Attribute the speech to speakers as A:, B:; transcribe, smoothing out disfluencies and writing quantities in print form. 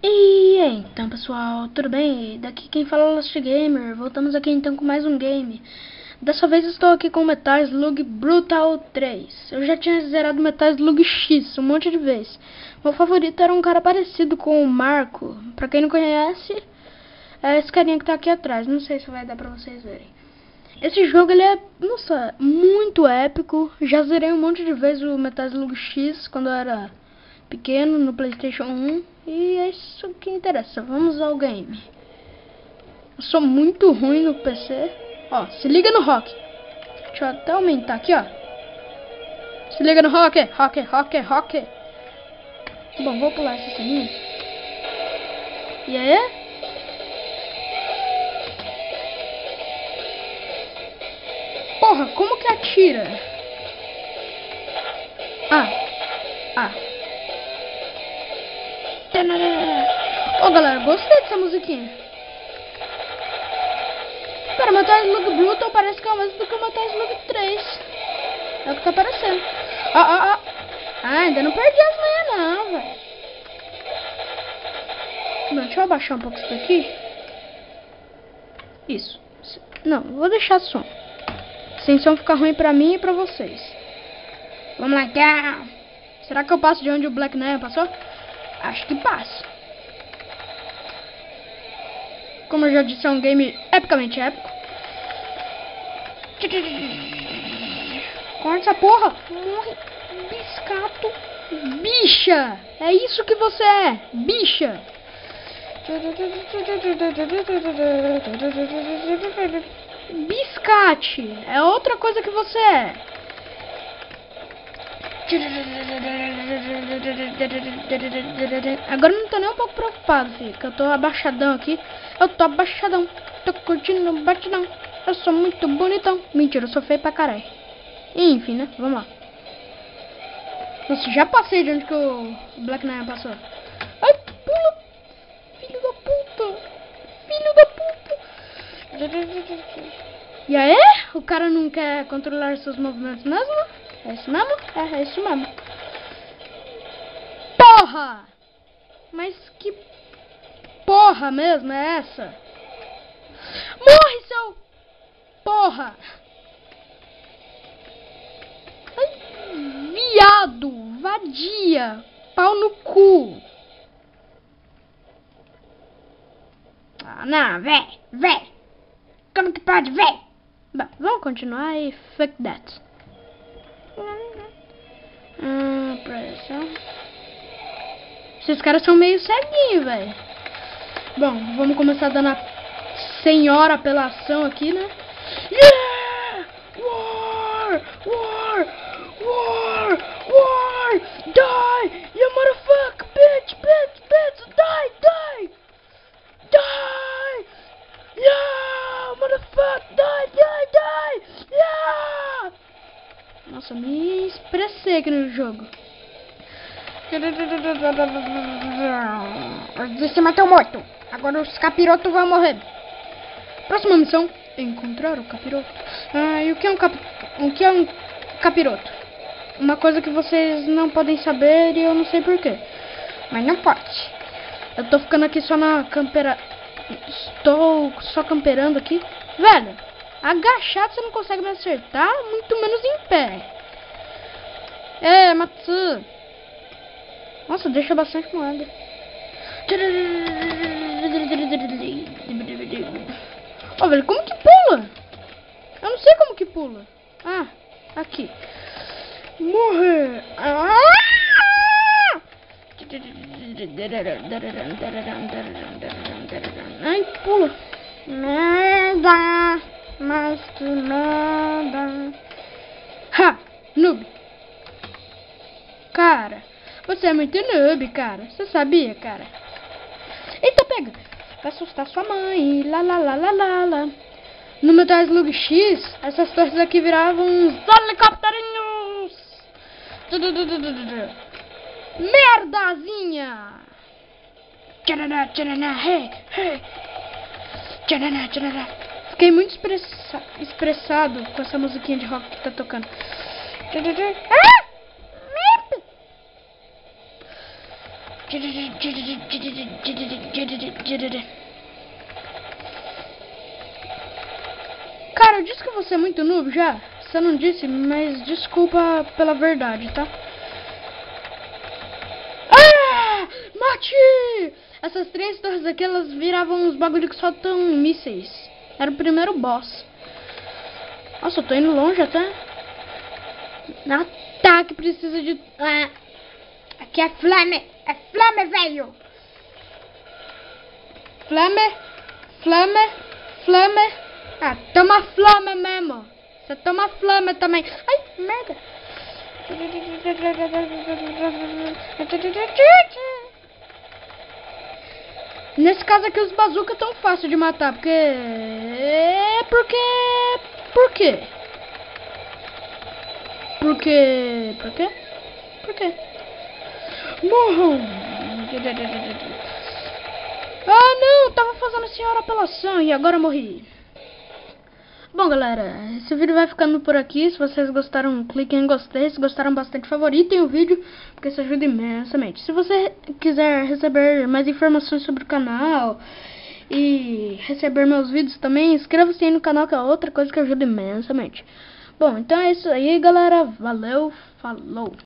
A: E aí, então pessoal, tudo bem? Daqui quem fala é o Last Gamer. Voltamos aqui então com mais um game. Dessa vez estou aqui com Metal Slug Brutal 3. Eu já tinha zerado Metal Slug X um monte de vezes. Meu favorito era um cara parecido com o Marco. Pra quem não conhece, é esse carinha que tá aqui atrás. Não sei se vai dar pra vocês verem. Esse jogo ele é, nossa, muito épico. Já zerei um monte de vezes o Metal Slug X quando eu era pequeno no PlayStation 1. E é isso que interessa. Vamos ao game. Eu sou muito ruim no PC. Ó, se liga no rock. Deixa eu até aumentar aqui, ó. Se liga no rock. Rock. Bom, vou pular essa ceninha. E aí? Porra, como que atira? Ô galera, gostei dessa musiquinha. Pera, o Metal Slug Brutal parece que é o mesmo do que o Metal Slug 3. É o que tá parecendo. Ainda não perdi as manhas não, velho. Deixa eu abaixar um pouco isso daqui. Isso. Não, vou deixar som. Sem som ficar ruim pra mim e pra vocês. Vamos lá então. Será que eu passo de onde o Black Knight passou? Acho que passo. Como eu já disse, é um game epicamente épico. Corta essa porra. Morre, biscato. Bicha. É isso que você é. Bicha. Biscate. É outra coisa que você é. Agora eu não tô nem um pouco preocupado, filho, que eu tô abaixadão aqui. Eu tô abaixadão, tô curtindo o batidão. Eu sou muito bonitão. Mentira, eu sou feio pra caralho. Enfim, né? Vamos lá. Nossa, já passei de onde que o Black Knight passou. Ai, pula! Filho da puta! Filho da puta! E aí? O cara não quer controlar seus movimentos mesmo? É isso mesmo? É isso mesmo. Porra! Mas que porra mesmo é essa? Morre, seu porra! Ai, viado! Vadia! Pau no cu! Ah, não, véi! Como que pode, véi? Bom, vamos continuar e fuck that. Pressão. Esses caras são meio ceguinhos, velho. Bom, vamos começar dando a senhora apelação aqui, né? Yeah! War! Die! You motherfucker! Bitch! Die! Yeah! Motherfucker! Die! Yeah! Nossa, me expressei aqui no jogo. Você matou o morto. Agora os capirotos vão morrer. Próxima missão: encontrar o capiroto. E o que é um capiroto? Uma coisa que vocês não podem saber e eu não sei porquê. Mas não pode. Eu tô ficando aqui só na campera. Estou só camperando aqui. Velho, agachado você não consegue me acertar, muito menos em pé. Matsu. Nossa, deixa bastante moeda. Ó, velho, como que pula? Eu não sei como que pula. Aqui. Morrer. Ai, pula. Merda. Mas que merda. Noob. Cara, você é muito noob, cara. Você sabia, cara? Eita, pega. Vai assustar sua mãe. Lá. No Metal Slug X, essas torres aqui viravam uns helicópterinhos. Merdazinha. Fiquei muito expressado com essa musiquinha de rock que tá tocando. Cara, eu disse que você é muito noob já. Você não disse, mas desculpa pela verdade, tá? Ah! Mate! Essas 3 torres aqui, elas viravam uns bagulho que soltam mísseis. Era o primeiro boss. Nossa, eu tô indo longe até. Ataque precisa de... aqui é flame. É flame, velho. Flame. Flame. Flame. Ah, toma flame mesmo. Você toma flame também. Ai, merda. Nesse caso aqui os bazooka tão fácil de matar, porque... Por quê? Por quê? Morram! Ah não, tava fazendo a senhora apelação e agora morri. Bom galera, esse vídeo vai ficando por aqui. Se vocês gostaram, cliquem em gostei. Se gostaram bastante, favoritem o vídeo, porque isso ajuda imensamente. Se você quiser receber mais informações sobre o canal e receber meus vídeos também, inscreva-se aí no canal, que é outra coisa que ajuda imensamente. Bom, então é isso aí galera, valeu, falou!